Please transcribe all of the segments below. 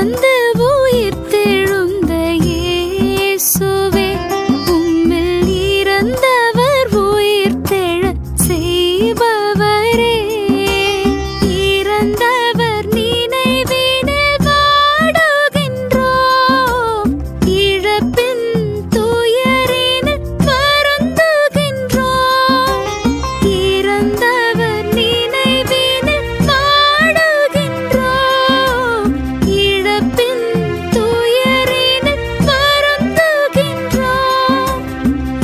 இறந்து உயிர்த்தெழுந்த இயேசுவே, உம்மில் இறந்தவர் உயிர்த்தெழச் செய்பவரே, இறந்தவர் நினைவினில் வாடுகின்றோம், இழப்பின் துயரினில் வருந்துகின்றோம், இறந்தவர் நினைவினில் வாடுகின்றோம், இழப்பின் துயரினில் வருந்துகின்றோம்.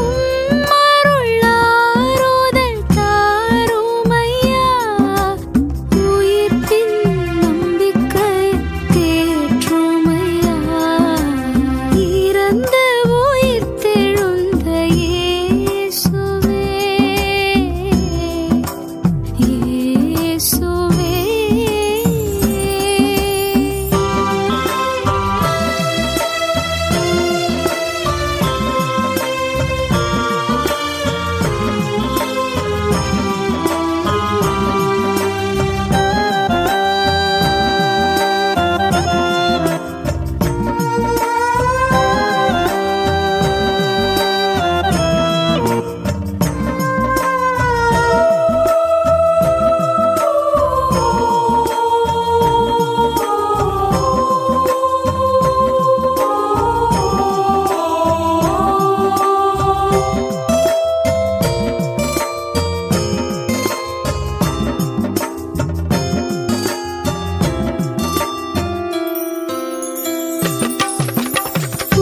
உம்மருள் ஆறுதல் தாருமையா, உயிர்ப்பின் நம்பிக்கையை தேற்றுமையா, இறந்து உயிர்த்தெழுந்த இயேசுவே, இயேசுவே.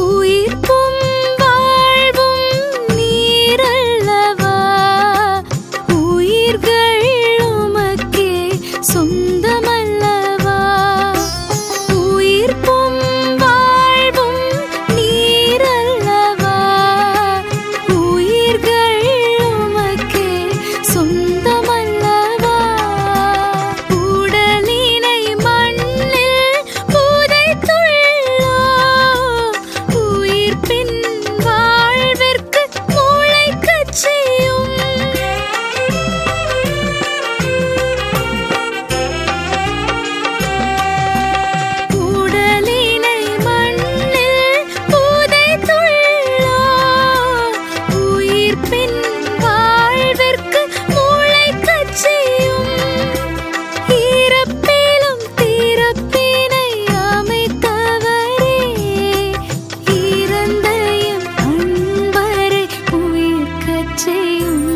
உயிர்ப்பும் வாழ்வும் நீரல்லவா, உயிர்கள் உமக்கே சொந்தமல்லவா, உயிர்ப்பும் வாழ்வும் நீரல்லவா, உயிர்கள் உமக்கே சொந்தமல்லவா, உடலினை மண்ணில் புதைத்துள்ளோம், உயிர்ப்பின் வாழ்விற்கு முளைக்கச் செய்யும், உடலினை மண்ணில் புதைத்துள்ளோம், உயிர்ப்பின் வாழ்விற்கு முளைக்கச் செய்யும், இறப்பிலும் திறப்பினை அமைத்தவரே, இறந்த எம் அன்பரை உயிர்க்கச் செய்யும்.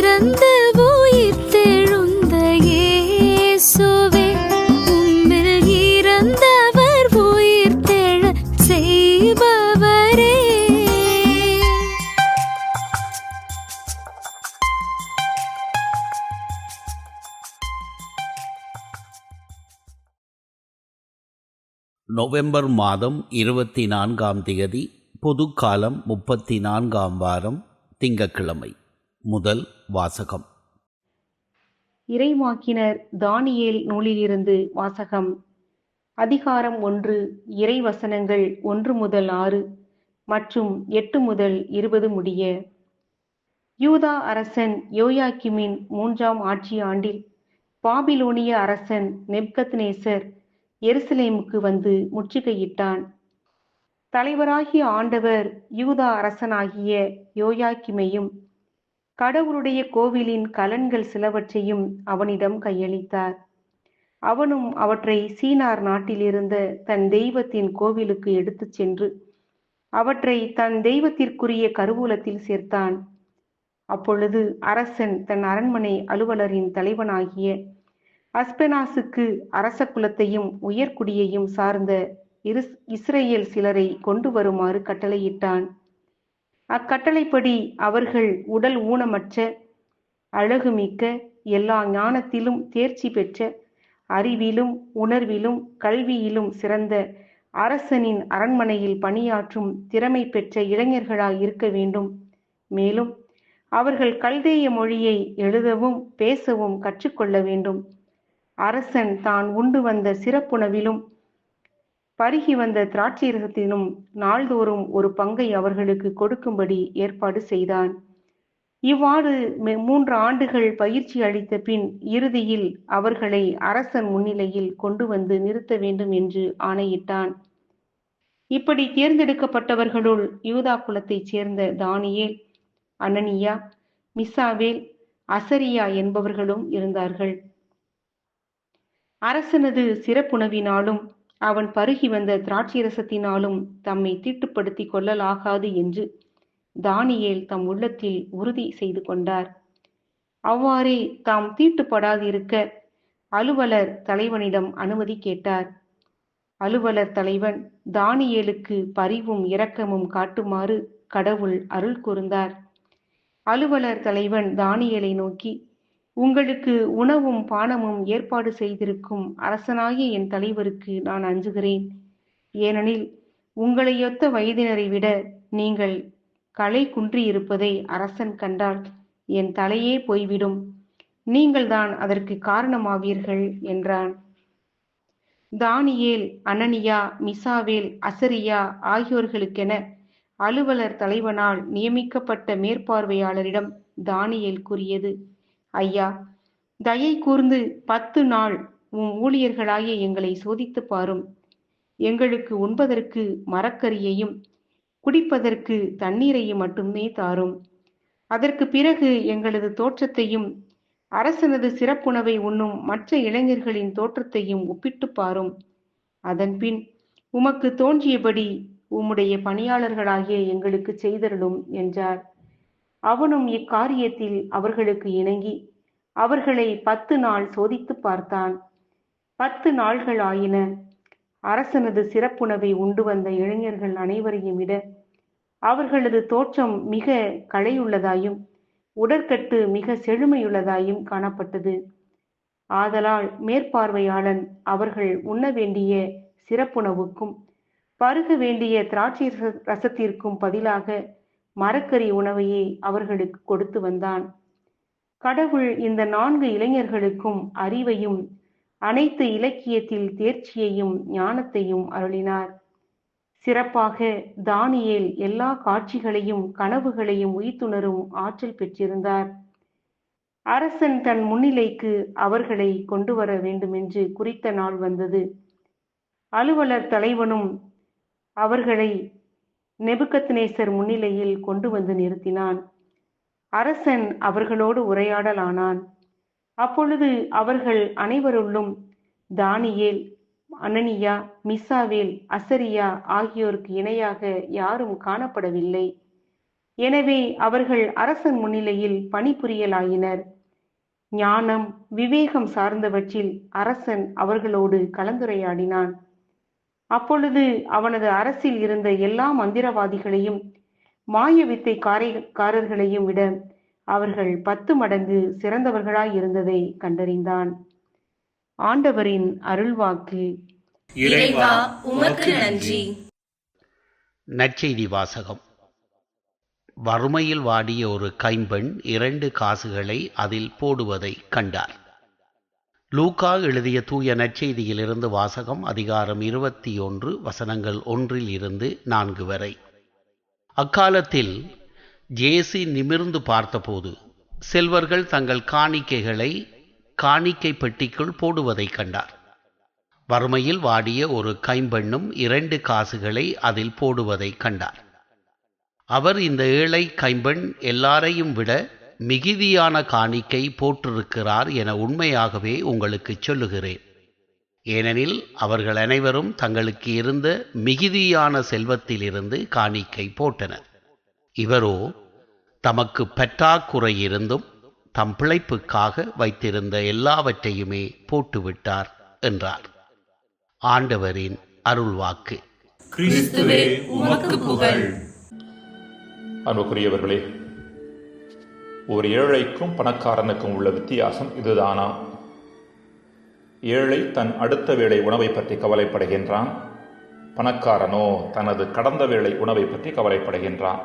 இறந்து உயிர்த்தெழுந்த இயேசுவே, உம்மில் இறந்தவர் உயிர்த்தெழச் செய்பவரே. நவம்பர் மாதம் 24ஆம் தேதி, பொதுக்காலம் 34ஆம் வாரம், திங்கட்கிழமை. முதல் வாசகம். இறைவாக்கினர் தானியேல் நூலிலிருந்து வாசகம். அதிகாரம் 1. இறைவசனங்கள் 1 முதல் 6 மற்றும் 8 முதல் 20 முடிய. யூதா அரசன் யோயாக்கிமின் 3ஆம் ஆட்சி ஆண்டில் பாபிலோனிய அரசன் நேபுகத்நேசர் எருசலேமுக்கு வந்து முற்றுகையிட்டான். தலைவராகிய ஆண்டவர் யூதா அரசனாகிய யோயாக்கிமையும் கடவுளுடைய கோவிலின் கலன்கள் சிலவற்றையும் அவனிடம் கையளித்தார். அவனும் அவற்றை சீனார் நாட்டிலிருந்த தன் தெய்வத்தின் கோவிலுக்கு எடுத்துச் சென்று அவற்றை தன் தெய்வத்திற்குரிய கருவூலத்தில் சேர்த்தான். அப்பொழுது அரசன் தன் அரண்மனை அலுவலரின் தலைவனாகிய அஸ்பெனாசுக்கு அரச குலத்தையும் உயர்குடியையும் சார்ந்த இஸ்ரேல் சிலரை கொண்டு வருமாறு கட்டளையிட்டான். அக்கட்டளைப்படி அவர்கள் உடல் ஊனமற்ற, அழகுமிக்க, எல்லா ஞானத்திலும் தேர்ச்சி பெற்ற, அறிவிலும் உணர்விலும் கல்வியிலும் சிறந்த, அரசனின் அரண்மனையில் பணியாற்றும் திறமை பெற்ற இளைஞர்களாய் இருக்க வேண்டும். மேலும் அவர்கள் கல்தேய மொழியை எழுதவும் பேசவும் கற்றுக்கொள்ள வேண்டும். அரசன் தான் உண்டு வந்த சிறப்புணவிலும் பருகி வந்த திராட்சைரசத்திலும் நாள்தோறும் ஒரு பங்கை அவர்களுக்கு கொடுக்கும்படி ஏற்பாடு செய்தான். இவ்வாறு 3 ஆண்டுகள் பயிற்சி அளித்த பின் இறுதியில் அவர்களை அரசன் முன்னிலையில் கொண்டு வந்து நிறுத்த வேண்டும் என்று ஆணையிட்டான். இப்படி தேர்ந்தெடுக்கப்பட்டவர்களுள் யூதா குலத்தைச் சேர்ந்த தானியேல், அனனியா, மிசாவேல், அசரியா என்பவர்களும் இருந்தார்கள். அரசனது சிறப்புணவினாலும் அவன் பருகி வந்த திராட்சைரசத்தினாலும் தம்மை தீட்டுப்படுத்திக் கொள்ளலாகாது என்று தானியேல் தம் உள்ளத்தில் உறுதி செய்து கொண்டார். அவ்வாறே தாம் தீட்டுப்படாதிருக்க அலுவலர் தலைவனிடம் அனுமதி கேட்டார். அலுவலர் தலைவன் தானியேலுக்கு பரிவும் இரக்கமும் காட்டுமாறு கடவுள் அருள் கூர்ந்தார். அலுவலர் தலைவன் தானியேலை நோக்கி, உங்களுக்கு உணவும் பானமும் ஏற்பாடு செய்திருக்கும் அரசனாகிய என் தலைவருக்கு நான் அஞ்சுகிறேன். ஏனெனில் உங்களையொத்த வயதினரை விட நீங்கள் களை குன்றியிருப்பதை அரசன் கண்டால் என் தலையே போய்விடும். நீங்கள்தான் அதற்கு காரணமாவீர்கள் என்றான். தானியேல், அனனியா, மிசாவேல், அசரியா ஆகியோர்களுக்கென அலுவலர் தலைவனால் நியமிக்கப்பட்ட மேற்பார்வையாளரிடம் தானியேல் கூறியது, ஐயா, தயை கூர்ந்து 10 நாள் உம் ஊழியர்களாகிய எங்களை சோதித்து பாரும். எங்களுக்கு உண்பதற்கு மரக்கறியையும் குடிப்பதற்கு தண்ணீரையும் மட்டுமே தாரும். அதற்கு பிறகு எங்களது தோற்றத்தையும் அரசனது சிறப்புணவை உண்ணும் மற்ற இளைஞர்களின் தோற்றத்தையும் ஒப்பிட்டு பாரும். அதன்பின் உமக்கு தோன்றியபடி உம்முடைய பணியாளர்களாகிய எங்களுக்கு செய்தருளும் என்றார். அவனும் இக்காரியத்தில் அவர்களுக்கு இணங்கி அவர்களை 10 நாள் சோதித்து பார்த்தான். 10 நாள்கள் ஆயின. அரசனது சிறப்புணவை உண்டு வந்த இளைஞர்கள் அனைவரையும் விட அவர்களது தோற்றம் மிக களையுள்ளதாயும் உடற்கட்டு மிக செழுமையுள்ளதாயும் காணப்பட்டது. ஆதலால் மேற்பார்வையாளன் அவர்கள் உண்ண வேண்டிய சிறப்புணவுக்கும் பருக வேண்டிய திராட்சை ரசத்திற்கும் பதிலாக மரக்கறி உணவையே அவர்களுக்கு கொடுத்து வந்தான். கடவுள் இந்த 4 இளைஞர்களுக்கும் அறிவையும் அனைத்து இலக்கியத்தில் தேர்ச்சியையும் ஞானத்தையும் அருளினார். சிறப்பாக தானியேல் எல்லா காட்சிகளையும் கனவுகளையும் உய்த்துணரும் ஆற்றல் பெற்றிருந்தார். அரசன் தன் முன்னிலைக்கு அவர்களை கொண்டு வர வேண்டுமென்று குறித்த நாள் வந்தது. அலுவலர் தலைவனும் அவர்களை நேபுகத்நேசர் முன்னிலையில் கொண்டு வந்து நிறுத்தினான். அரசன் அவர்களோடு உரையாடலானான். அப்பொழுது அவர்கள் அனைவருள்ளும் தானியேல், அனனியா, மிசாவேல், அசரியா ஆகியோருக்கு இணையாக யாரும் காணப்படவில்லை. எனவே அவர்கள் அரசன் முன்னிலையில் பணிபுரியலாயினர். ஞானம், விவேகம் சார்ந்தவற்றில் அரசன் அவர்களோடு கலந்துரையாடினான். அப்பொழுது அவனது அரசில் இருந்த எல்லா மந்திரவாதிகளையும் மாய வித்தைக்காரர்களையும் விட அவர்கள் 10 மடங்கு சிறந்தவர்களாயிருந்ததை கண்டறிந்தான். ஆண்டவரின் அருள்வாக்கு. இறைவா உமக்கு நன்றி. நற்செய்தி வாசகம். வறுமையில் வாடிய ஒரு கைம்பெண் 2 காசுகளை அதில் போடுவதை கண்டார். லூக்கா எழுதிய தூய நற்செய்தியிலிருந்து வாசகம். அதிகாரம் 21 வசனங்கள் 1-4 வரை. அக்காலத்தில் இயேசு நிமிர்ந்து பார்த்தபோது செல்வர்கள் தங்கள் காணிக்கைகளை காணிக்கை பெட்டிக்குள் போடுவதை கண்டார். வறுமையில் வாடிய ஒரு கைம்பெண்ணும் 2 காசுகளை அதில் போடுவதை கண்டார். அவர், இந்த ஏழை கைம்பெண் எல்லாரையும் விட மிகுதியான காணிக்கை போட்டிருக்கிறார் என உண்மையாகவே உங்களுக்கு சொல்லுகிறேன். ஏனெனில் அவர்கள் அனைவரும் தங்களுக்கு இருந்த மிகுதியான செல்வத்திலிருந்து காணிக்கை போட்டனர். இவரோ தமக்கு பற்றாக்குறை இருந்தும் தம் பிழைப்புக்காக வைத்திருந்த எல்லாவற்றையுமே போட்டுவிட்டார் என்றார். ஆண்டவரின் அருள்வாக்கு. கிறிஸ்துவே உமக்கு புகழ். அன்புக்குரியவர்களே, ஒரு ஏழைக்கும் பணக்காரனுக்கும் உள்ள வித்தியாசம் இதுதானா? ஏழை தன் அடுத்த வேளை உணவை பற்றி கவலைப்படுகின்றான். பணக்காரனோ தனது கடந்த வேளை உணவை பற்றி கவலைப்படுகின்றான்.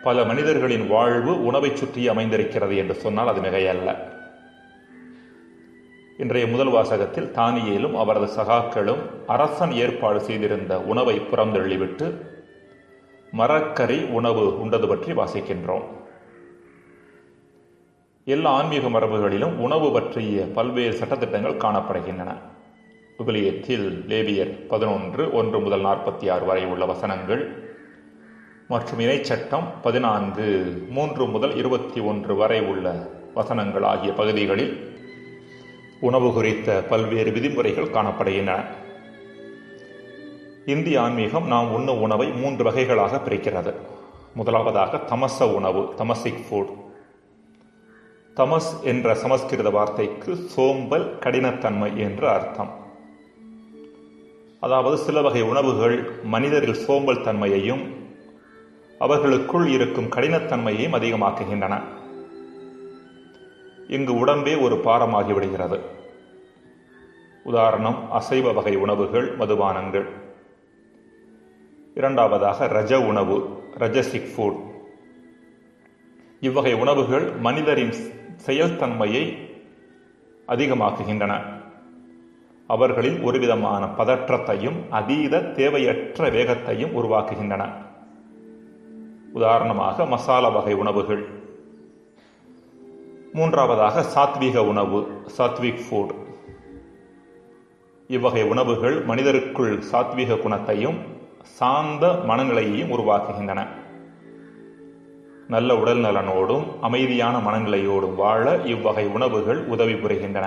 பல மனிதர்களின் வாழ்வு உணவை சுற்றி அமைந்திருக்கிறது என்று சொன்னால் அது மிகையல்ல. இன்றைய முதல் வாசகத்தில் தானியேலும் அவரது சகாக்களும் அரசன் ஏற்பாடு செய்திருந்த உணவை புறந்தள்ளிவிட்டு மரக்கறி உணவு உண்டது பற்றி வாசிக்கின்றோம். எல்லா ஆன்மீக மரபுகளிலும் உணவு பற்றிய பல்வேறு சட்டத்திட்டங்கள் காணப்படுகின்றன. விவிலியத்தில் லேவியர் 11:1-46 வரை உள்ள வசனங்கள் மற்றும் இணைச்சட்டம் 14:3-21 வரை உள்ள வசனங்கள் ஆகிய பகுதிகளில் உணவு குறித்த பல்வேறு விதிமுறைகள் காணப்படுகின்றன. இந்திய ஆன்மீகம் நாம் உண்ணும் உணவை 3 வகைகளாக பிரிக்கிறது. முதலாவதாக தமச உணவு, தமசிக் ஃபுட். தமஸ் என்ற சமஸ்கிருத வார்த்தைக்கு சோம்பல், கடினத்தன்மை என்று அர்த்தம். அதாவது சில வகை உணவுகள் மனிதரில் சோம்பல் தன்மையையும் அவர்களுக்குள் இருக்கும் கடினத்தன்மையையும் அதிகமாக்குகின்றன. இங்கு உடம்பே ஒரு பாரமாகிவிடுகிறது. உதாரணம், அசைவ வகை உணவுகள், மதுபானங்கள். இரண்டாவதாக ரஜ உணவு, ரஜசிக் ஃபுட். இவ்வகை உணவுகள் மனிதரின் செயல்தன்மையை அதிகமாக்குகின்றன. அவர்களில் ஒருவிதமான பதற்றத்தையும் அதீத தேவையற்ற வேகத்தையும் உருவாக்குகின்றன. உதாரணமாக மசாலா வகை உணவுகள். மூன்றாவதாக சாத்வீக உணவு, சாத்விக் ஃபுட். இவ்வகை உணவுகள் மனிதருக்குள் சாத்வீக குணத்தையும் சாந்த மனநிலையையும் உருவாக்குகின்றன. நல்ல உடல் நலனோடும் அமைதியான மனநிலையோடும் வாழ இவ்வகை உணவுகள் உதவி புரிகின்றன.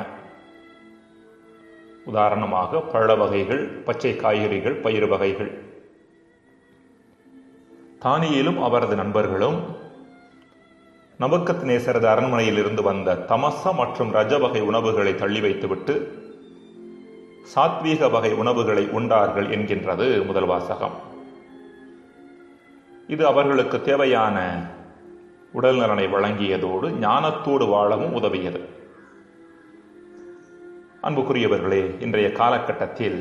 உதாரணமாக பழ வகைகள், பச்சை காய்கறிகள், பயிறு வகைகள். தானியேலும் அவரது நண்பர்களும் நபுக்கத்நேசரது அரண்மனையில் இருந்து வந்த தமச மற்றும் ரஜ வகை உணவுகளை தள்ளி வைத்துவிட்டு சாத்வீக வகை உணவுகளை உண்டார்கள் என்கின்றது முதல் வாசகம். இது அவர்களுக்கு தேவையான உடல் நலனை வழங்கியதோடு ஞானத்தோடு வாழவும் உதவியது. அன்புக்குரியவர்களே, இன்றைய காலகட்டத்தில்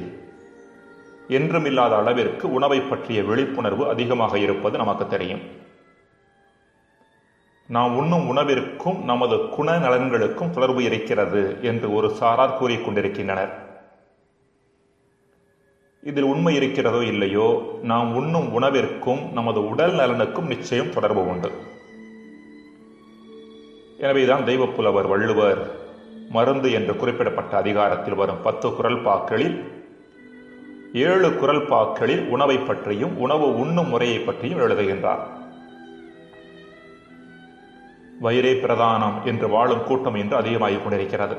என்றுமில்லாத அளவிற்கு உணவை பற்றிய விழிப்புணர்வு அதிகமாக இருப்பது நமக்கு தெரியும். நாம் உண்ணும் உணவிற்கும் நமது குண நலன்களுக்கும் தொடர்பு இருக்கிறது என்று ஒரு சாரார் கூறிக்கொண்டிருக்கின்றனர். இதில் உண்மை இருக்கிறதோ இல்லையோ, நாம் உண்ணும் உணவிற்கும் நமது உடல் நலனுக்கும் நிச்சயம் தொடர்பு உண்டு. எனவேதான் தெய்வப்புலவர் வள்ளுவர் மருந்து என்று குறிப்பிடப்பட்ட அதிகாரத்தில் வரும் 10 குறள்பாக்களில் 7 குறள்பாக்களில் உணவை பற்றியும் உணவு உண்ணும் முறையை பற்றியும் எழுதுகின்றார். வயிறே பிரதானம் என்று வாழும் கூட்டம் இன்று அதிகமாகிக் கொண்டிருக்கிறது.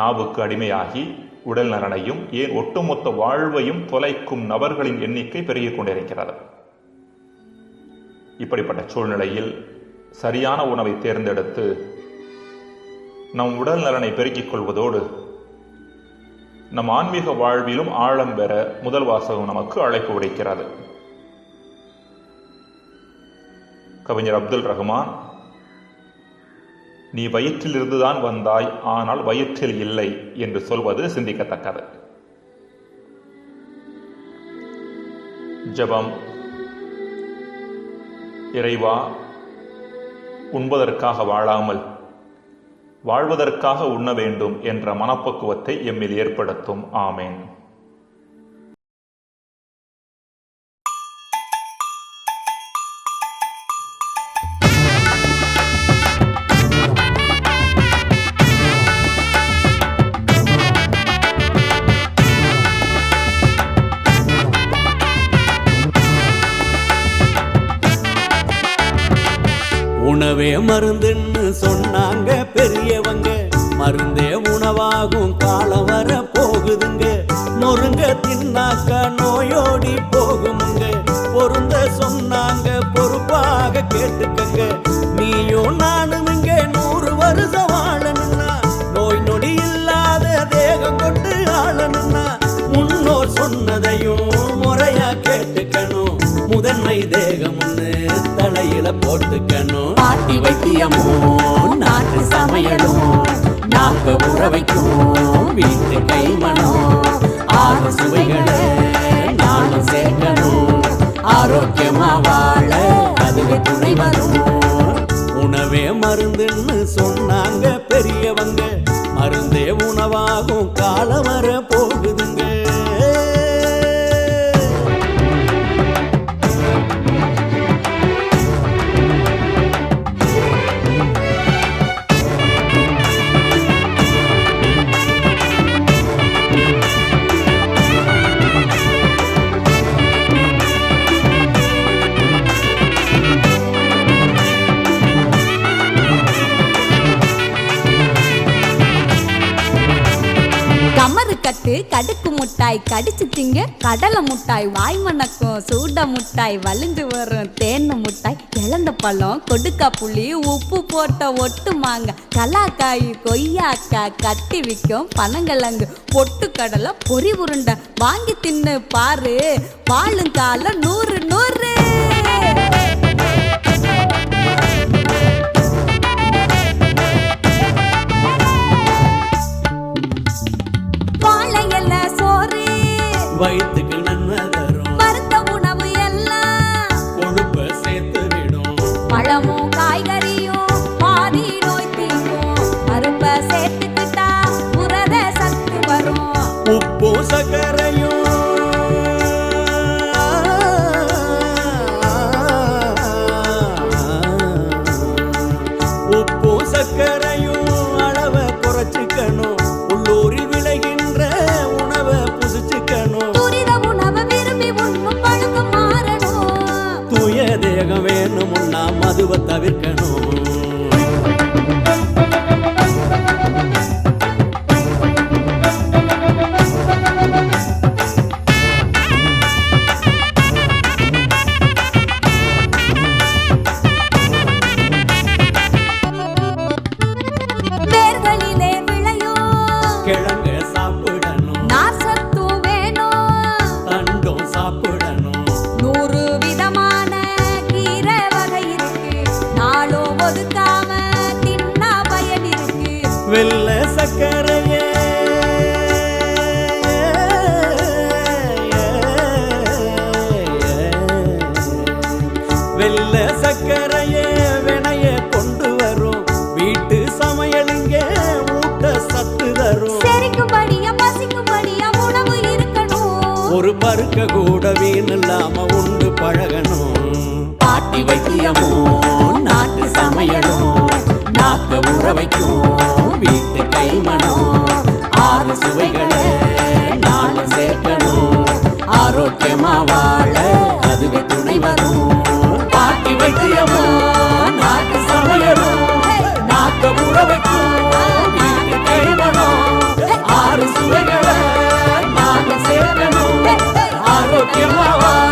நாவுக்கு அடிமையாகி உடல் நலனையும் ஏன் ஒட்டுமொத்த வாழ்வையும் தொலைக்கும் நபர்களின் எண்ணிக்கை பெருகிக் கொண்டிருக்கிறது. இப்படிப்பட்ட சூழ்நிலையில் சரியான உணவை தேர்ந்தெடுத்து நம் உடல் நலனை பெருக்கிக் கொள்வதோடு நம் ஆன்மீக வாழ்விலும் ஆழம் பெற முதல் வாசகம் நமக்கு அழைப்பு விடுக்கிறது. கவிஞர் அப்துல் ரஹ்மான், நீ வயிற்றில் இருந்துதான் வந்தாய், ஆனால் வயிற்றில் இல்லை என்று சொல்வது சிந்திக்கத்தக்கது. ஜெபம். இறைவா, உண்பதற்காக வாழாமல் வாழ்வதற்காக உண்ண வேண்டும் என்ற மனப்பக்குவத்தை எம்மில் ஏற்படுத்தும். ஆமேன். உணவே மருந்துன்னு சொன்னாங்க பெரியவங்க, மருந்தே உணவாகும் காலம் வர போகுதுங்க. நொறுங்க தின்னாக்க நோயோடி போகுமுங்க, பொருந்த சொன்னாங்க பொறுப்பாக கேட்டுக்கங்க. நீயும் நானும் இங்க 100 வருஷம் வாழணும்னா, நோய் நொடி இல்லாத தேகம் கொண்டு ஆளணும்னா, முன்னோர் சொன்னதையும் முறையா கேட்டுக்கணும். முதன்மை தேகம் ஒண்ணு தலையில போட்டுக்கணும். பாட்டி வைத்தியமும் நாட்டு சமையலும் நாக்க உற வைக்கும் வீட்டு கைமணம். 6 சுவைகளை நானும் சேர்க்கணும். ஆரோக்கியமா வாழ அதுவே துணை வரும். உணவே மருந்துன்னு சொன்னாங்க பெரியவங்க, மருந்தே உணவாகும் காலம் வர போகுதுங்க. கட்டு கடுக்கு முட்டாய் கடிச்சு திங்க கடலை முட்டாய் வாய் மணக்கும் சூட முட்டாய் வலிஞ்சு வரும் தேன்னு முட்டாய் இழந்த பழம் கொடுக்கா புளி உப்பு போட்ட ஒட்டு மாங்க கலாக்காய் கொய்யாக்கா கட்டி விற்கும் பனங்கிழங்கு பொட்டு கடலை பொறி உருண்டை வாங்கி தின்னு பாரு வாழுங்கால 100 100. வாழையில சோறு வயிற்றுக்கு நன்மை தரும் வறுத்த உணவு எல்லாம் கொழுப்பை சேர்த்து விடும் பழமும் காய்கறியும் பாதி நோய் தீர்க்கும் பருப்பை சேர்த்துக்கிட்டா புரத சத்து வரும் உப்பு சர்க்கரையும் உப்பு சர்க்கரையும் அளவை குறைச்சிக்கணும் உள்ளூரில் விளைகின்ற உணவை புசிச்சுக்கணும் துரித உணவை விரும்பி உண்ணும் பழக்கம் மாறணும் தூய தேகம் வேணும்னா மதுவை தவிர்க்கணும் வேர்களிலே விளையும் கிழங்க சாப்பிடணும் நார்சத்து வேணும் தண்டும் சாப்பிடணும் 100 விதமான கீரை வகை இருக்கு நாளும் ஒதுக்காம தின்னா பயன் இருக்கு வெள்ளை சர்க்கரையே வெள்ளை சர்க்கரையே வினைய கொண்டு வரும் வீட்டு சமையலுங்க ஊட்ட சத்து தரும் செரிக்கும்படியா பசிக்கும்படியா உணவு இருக்கணும் ஒரு பருக்க கூட வீண் இல்லாம உண்டு பழகணும் பாட்டி வைத்தியமோ நாட்டு சமையலும் நாக்க ஊற வைக்கும் வீட்டு கைமணம் 6 சுவைகளை நாடு சேர்க்கணும் ஆரோக்கியமா வாழ அதுவே துணை வரும் பாட்டி வைத்தியமோ நாட்டு சமையலும் நாக்க ஊற வைக்கும் வீட்டு கைமணம் 6 சுவைகளை நாடு சேர்க்கணும் ஆரோக்கியமா வாழ